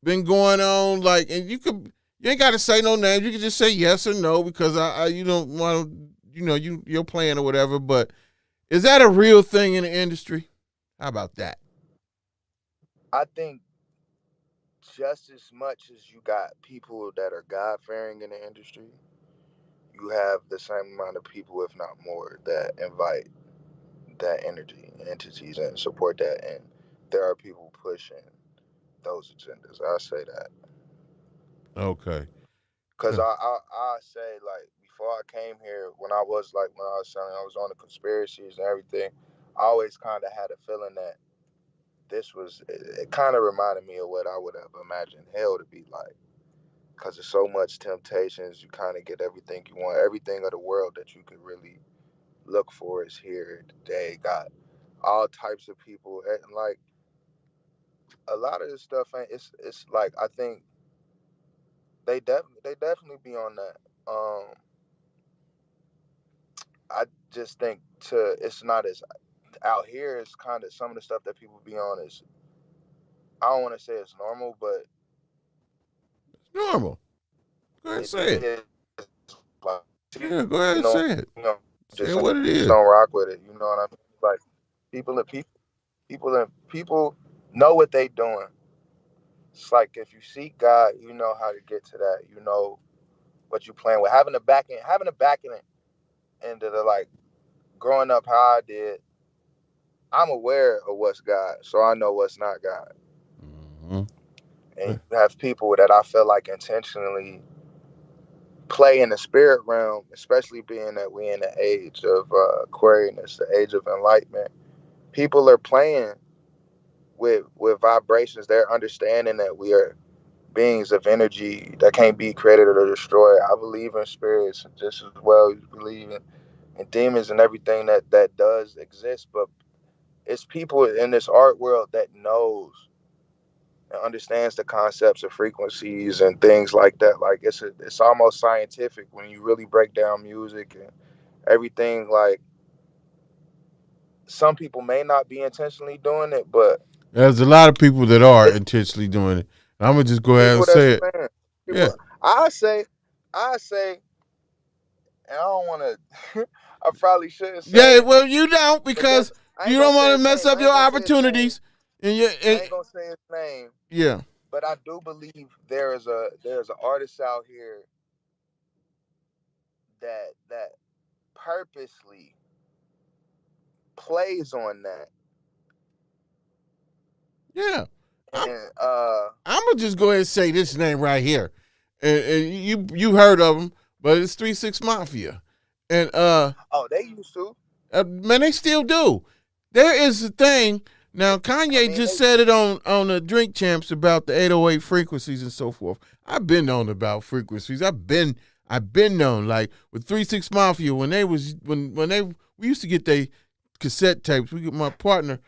been going on? Like, and you ain't gotta say no names, you can just say yes or no because I you don't want to, you're playing or whatever, but is that a real thing in the industry? How about that? I think just as much as you got people that are God fearing in the industry, you have the same amount of people, if not more, that invite that energy and entities and support that. And there are people pushing those agendas. I say that. Okay. Cause I say like before I came here, when I was saying I was on the conspiracies and everything, I always kind of had a feeling that it kind of reminded me of what I would have imagined hell to be like. Cause there's so much temptations, you kind of get everything you want, everything of the world that you could really look for is here today. Got all types of people, and like a lot of this stuff ain't. It's like I think they definitely be on that. I just think it's not as out here. It's kind of some of the stuff that people be on is I don't want to say it's normal, but Normal. Go ahead and it say it. is. Like, Yeah, go ahead you and know, say it. Say just what it just is. don't rock with it. You know what I mean? Like people know what they doing. It's like if you seek God, you know how to get to that. You know what you playing with. Having a backing into the like growing up how I did. I'm aware of what's God, so I know what's not God. Mm-hmm. And you have people that I feel like intentionally play in the spirit realm, especially being that we in the age of Aquarius, the age of enlightenment. People are playing with vibrations. They're understanding that we are beings of energy that can't be created or destroyed. I believe in spirits just as well as believe in demons and everything that does exist. But it's people in this art world that knows and understands the concepts of frequencies and things like that. Like it's almost scientific when you really break down music and everything. Like some people may not be intentionally doing it, but There's a lot of people that are intentionally doing it. I'm gonna just go ahead and people that's say it. playing, Yeah. people, I say, and I don't want to. I probably shouldn't say Yeah, it, well, you don't but because just I you ain't gonna don't want say to his mess name. up I your ain't gonna say his name. opportunities. And you, I ain't gonna say his name. yeah, But I do believe there's an artist out here that purposely plays on that. yeah. And I'm gonna just go ahead and say this name right here, and you heard of him, but it's 3-6 Mafia, and oh, they used to. man, they still do. There is a thing now. I Kanye mean, just said it on the Drink Champs about the 808 frequencies and so forth. I've been known about frequencies. I've been known like with 3-6 Mafia when we used to get they cassette tapes. We get my partner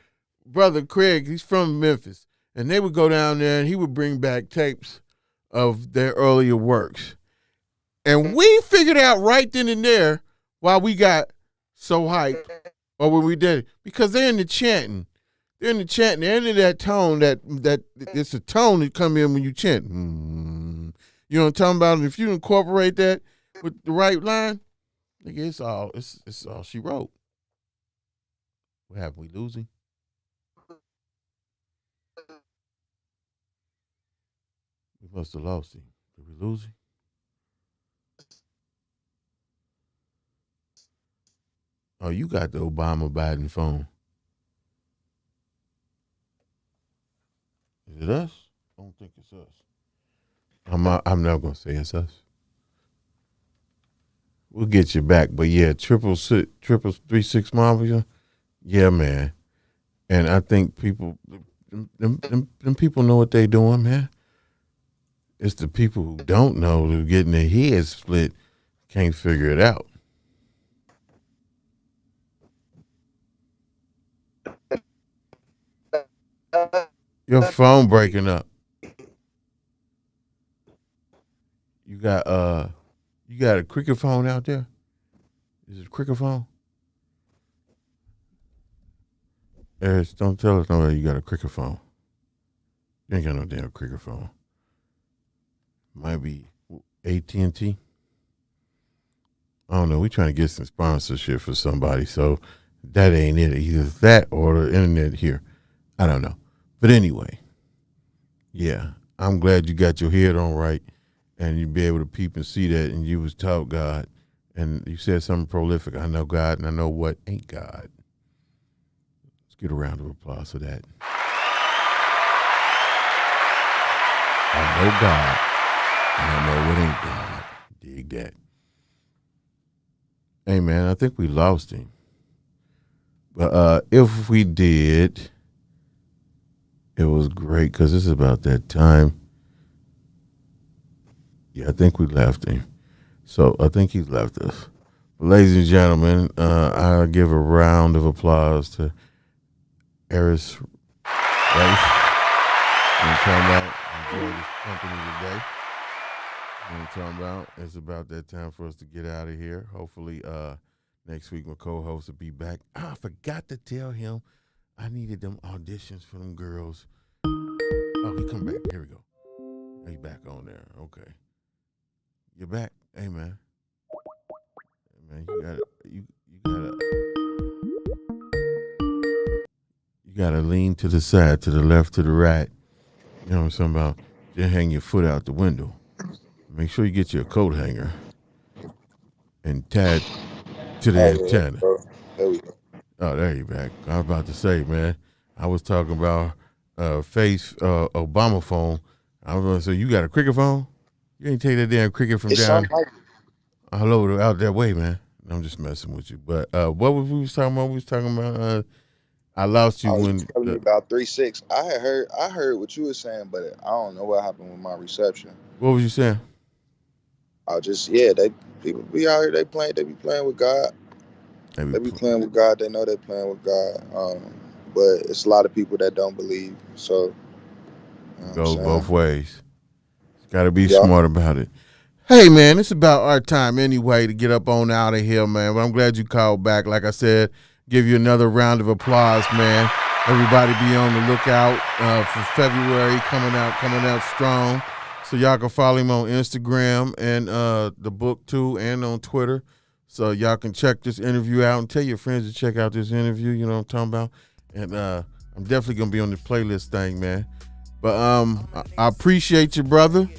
brother Craig. He's from Memphis, and they would go down there and he would bring back tapes of their earlier works. And we figured out right then and there why we got so hype or when we did it. Because they're in the chanting. They're in the chanting. They're into that tone that it's a tone that come in when you chant. You know what I'm talking about? And if you incorporate that with the right line, nigga, it's all she wrote. What happened? We losing? We must have lost him. Did we lose him? Oh, you got the Obama Biden phone. Is it us? I don't think it's us. I'm not gonna say it's us. We'll get you back, but yeah, 3-6 Mafia. Yeah, man. And I think people, them people know what they doing, man. It's the people who don't know who getting their heads split, can't figure it out. Your phone breaking up. You got a cricket phone out there? Is it a cricket phone? Aris, don't tell us nobody you got a cricket phone. You ain't got no damn cricket phone. Might be AT&T. I don't know. We trying to get some sponsorship for somebody, so that ain't it. Either that or the internet here. I don't know. But anyway, yeah, I'm glad you got your head on right and you be able to peep and see that and you was taught God and you said something prolific. I know God and I know what ain't God. Let's get a round of applause for that. I know God and I know what ain't God. Dig that. Hey, man, I think we lost him. But if we did, it was great because it's about that time. Yeah, I think we left him. So I think he's left us. But ladies and gentlemen, I'll give a round of applause to Aris Ray. I'm talking about enjoy this company today. You know what I'm talking about? It's about that time for us to get out of here. Hopefully, next week my co-host will be back. I forgot to tell him I needed them auditions for them girls. Oh, he come back. Here we go. He back on there. Okay. You're back. Hey, man. Hey, man, you gotta lean to the side, to the left, to the right. You know what I'm talking about? Then hang your foot out the window. Make sure you get your coat hanger and tie it to the antenna. There we go. Oh, there you back. I was about to say, man, I was talking about Obama phone. I was going to say, you got a cricket phone? You ain't take that damn cricket from down hello out that way, man. I'm just messing with you. But what was we was talking about? We was talking about I lost you when telling you about 3-6. I heard what you were saying, but I don't know what happened with my reception. What was you saying? People be out here, they be playing with God. They be playing with God, they know they're playing with God. But it's a lot of people that don't believe. So goes both ways. Got to be smart about it. Hey, man, it's about our time anyway to get up on out of here, man. But I'm glad you called back. Like I said, give you another round of applause, man. Everybody be on the lookout for February coming out strong. So y'all can follow him on Instagram and the book too, and on Twitter. So y'all can check this interview out and tell your friends to check out this interview. You know what I'm talking about. And I'm definitely gonna be on the playlist thing, man. But I appreciate you, brother.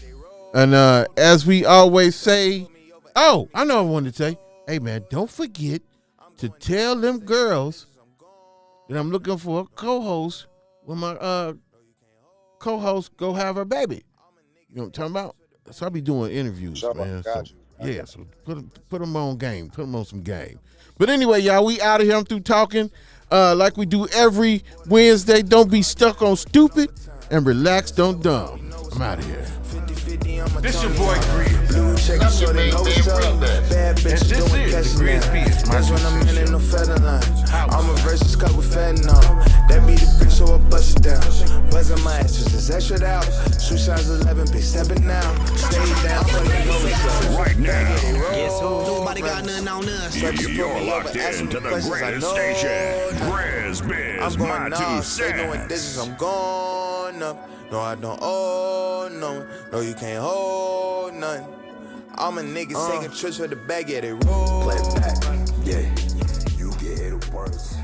And as we always say, I know I wanted to say, hey, man, don't forget to tell them girls that I'm looking for a co-host when my co-host go have her baby. You know what I'm talking about? So I'll be doing interviews, man. So, yeah, so put them on game. Put them on some game. But anyway, y'all, we out of here. I'm through talking. Like we do every Wednesday, don't be stuck on stupid and relax, don't dumb. I'm out of here. This your boy Grizz. I'm your main man, Greenback. Bad bitches doing GRIZZBIZMY2SENSE. That's when I'm in no feather line. I'm a versus cut with fentanyl. That be the bitch, so I bust it down. Buzzing my ass just as extra out. Shoe size 11, bitch, stepping now. Stay down, but you know it's up. Right now, Yes, nobody got nothing on us. you're locked into the greatest station. I'm going off, they doing GRIZZBIZMY2SENSE. dishes, I'm going up. No, I don't owe no one. No, you can't hold nothing. All my niggas taking trips for the bag, yeah, they roll. Play back, yeah. You get hit worse.